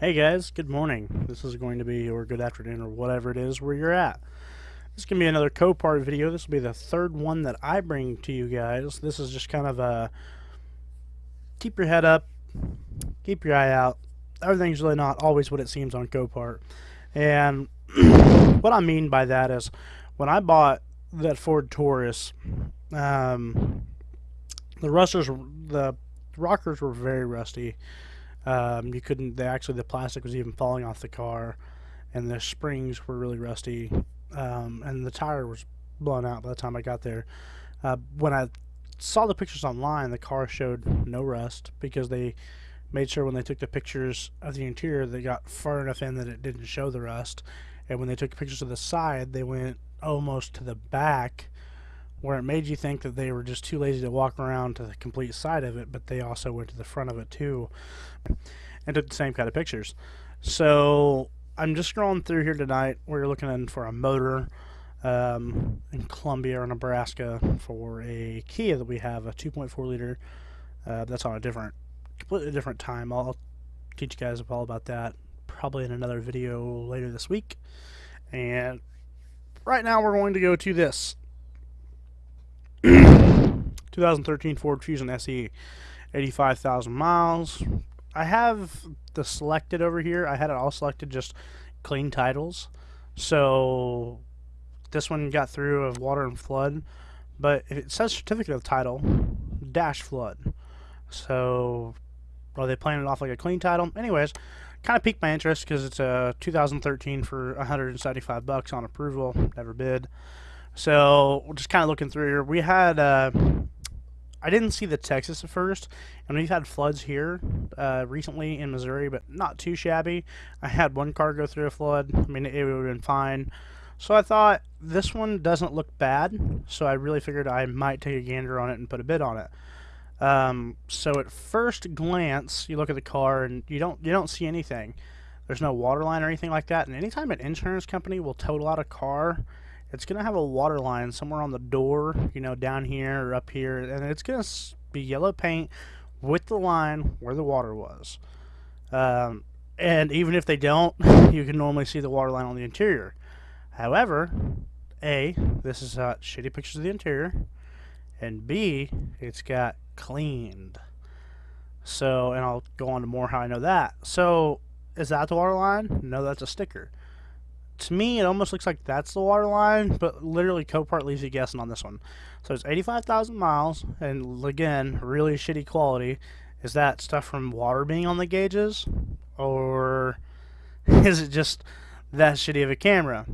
Hey guys, good morning. This is going to be, or good afternoon, or whatever it is where you're at. This is going to be another Copart video. This will be the third one that I bring to you guys. This is just kind of a keep your head up, keep your eye out. Everything's really not always what it seems on Copart. And what I mean by that is when I bought that Ford Taurus, um, the rockers were very rusty. You couldn't. The plastic was even falling off the car, and the springs were really rusty, and the tire was blown out by the time I got there. When I saw the pictures online, the car showed no rust because they made sure when they took the pictures of the interior, they got far enough in that it didn't show the rust. And when they took pictures of the side, they went almost to the back, where it made you think that they were just too lazy to walk around to the complete side of it, but they also went to the front of it too and took the same kind of pictures. So I'm just scrolling through here tonight. We're looking for a motor in Columbia or Nebraska for a Kia that we have, a 2.4 liter. That's on a completely different time. I'll teach you guys all about that probably in another video later this week. And right now we're going to go to this 2013 Ford Fusion SE, 85,000 miles. I have the selected over here. I had it all selected, just clean titles. So this one got through of water and flood, but it says certificate of title dash flood. So are they playing it off like a clean title? Anyways, kind of piqued my interest because it's a 2013 for 175 bucks on approval. Never bid. So we're just kind of looking through here. We had I didn't see the Texas at first, and we've had floods here recently in Missouri, but not too shabby. I had one car go through a flood. I mean, it would have been fine. So I thought this one doesn't look bad, so I really figured I might take a gander on it and put a bid on it. So at first glance, you look at the car and you don't see anything. There's no water line or anything like that. And anytime an insurance company will total out a car, it's going to have a water line somewhere on the door, down here or up here, and it's going to be yellow paint with the line where the water was. And even if they don't, you can normally see the water line on the interior. However, A, this is shitty pictures of the interior, and B, it's got cleaned. So, and I'll go on to more how I know that. So, is that the water line? No, that's a sticker. To me, it almost looks like that's the water line, but literally Copart leaves you guessing on this one. So it's 85,000 miles, and again, really shitty quality. Is that stuff from water being on the gauges, or is it just that shitty of a camera?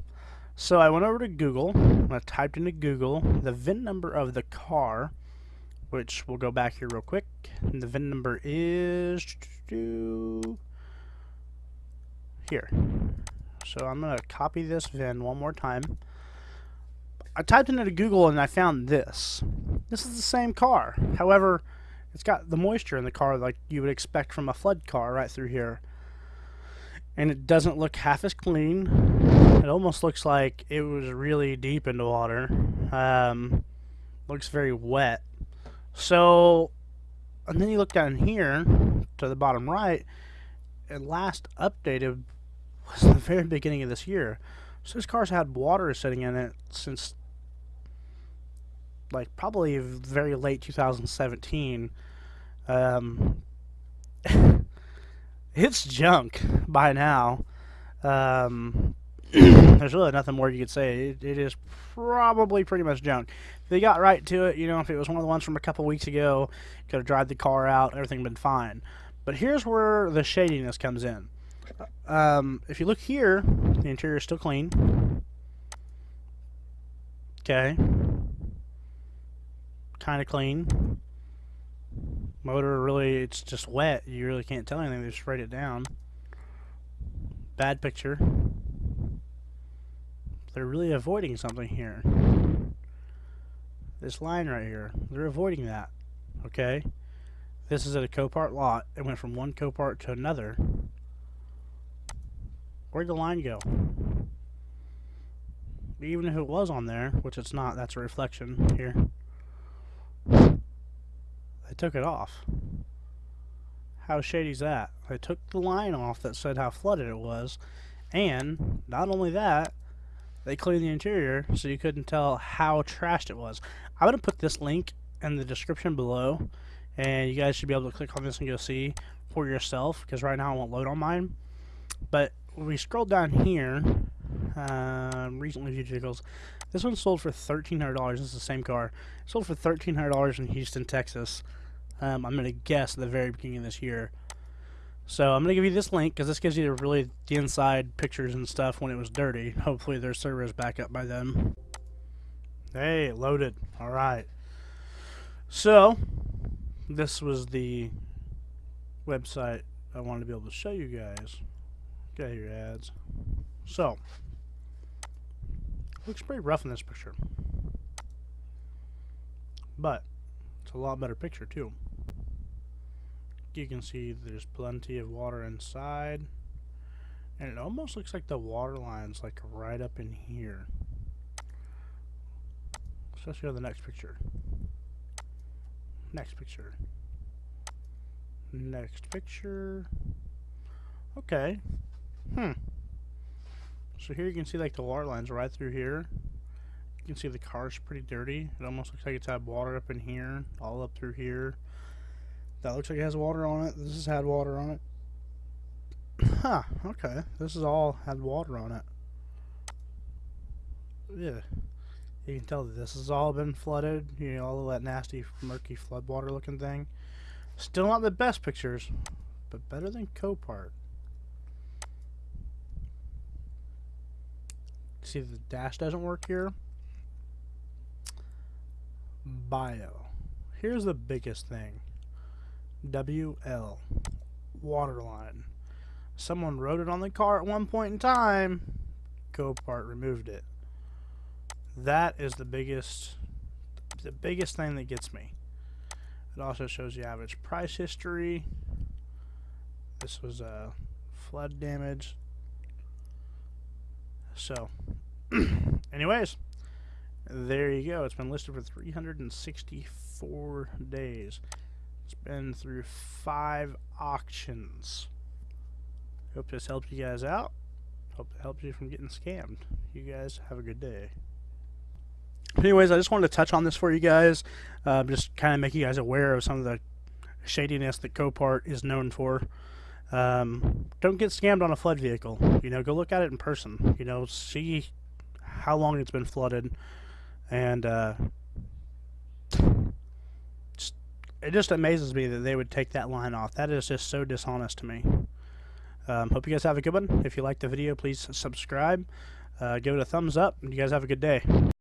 So I went over to Google, and I typed into Google the VIN number of the car, which we'll go back here real quick. And the VIN number is here. So I'm going to copy this VIN one more time. I typed into Google and I found this. This is the same car. However, it's got the moisture in the car like you would expect from a flood car right through here. And it doesn't look half as clean. It almost looks like it was really deep into water. Looks very wet. So, and then you look down here to the bottom right, and last updated was the very beginning of this year. So this car's had water sitting in it since like probably very late 2017. It's junk by now. There's really nothing more you could say. It is probably pretty much junk. If they got right to it, if it was one of the ones from a couple weeks ago, could have dried the car out, everything been fine. But here's where the shadiness comes in. If you look here, the interior is still clean. Okay. Kind of clean. Motor, really, it's just wet. You really can't tell anything. They just write it down. Bad picture. They're really avoiding something here. This line right here. They're avoiding that. Okay. This is at a Copart lot. It went from one Copart to another. Where'd the line go? Even if it was on there, which it's not, that's a reflection here. They took it off. How shady's that? They took the line off that said how flooded it was, and not only that, they cleaned the interior so you couldn't tell how trashed it was. I'm going to put this link in the description below, and you guys should be able to click on this and go see for yourself, because right now I won't load on mine. But when we scroll down here, recently viewed vehicles, this one sold for $1,300. This is the same car. It sold for $1,300 in Houston, Texas. I'm going to guess at the very beginning of this year. So I'm going to give you this link because this gives you really the inside pictures and stuff when it was dirty. Hopefully their server is back up by then. Hey, it loaded. Alright. So, this was the website I wanted to be able to show you guys. Get your ads. So, looks pretty rough in this picture. But, it's a lot better picture too. You can see there's plenty of water inside, and it almost looks like the water line's like right up in here. So let's go to the next picture. Next picture. Next picture. Okay. So here you can see like the water line's right through here. You can see the car's pretty dirty. It almost looks like it's had water up in here, all up through here. That looks like it has water on it. This has had water on it. Huh, okay. This has all had water on it. Yeah. You can tell that this has all been flooded. You know, all of that nasty, murky floodwater looking thing. Still not the best pictures, but better than Copart. See, the dash doesn't work here. Bio. Here's the biggest thing. WL. Waterline. Someone wrote it on the car at one point in time. Copart removed it. That is the biggest thing that gets me. It also shows the average price history. This was flood damage. So, anyways, there you go. It's been listed for 364 days. It's been through 5 auctions. Hope this helped you guys out. Hope it helps you from getting scammed. You guys have a good day. Anyways, I just wanted to touch on this for you guys. Just kind of make you guys aware of some of the shadiness that Copart is known for. Don't get scammed on a flood vehicle. You know, go look at it in person. You know, see how long it's been flooded. And it just amazes me that they would take that line off. That is just so dishonest to me. Hope you guys have a good one. If you liked the video, please subscribe. Give it a thumbs up. And you guys have a good day.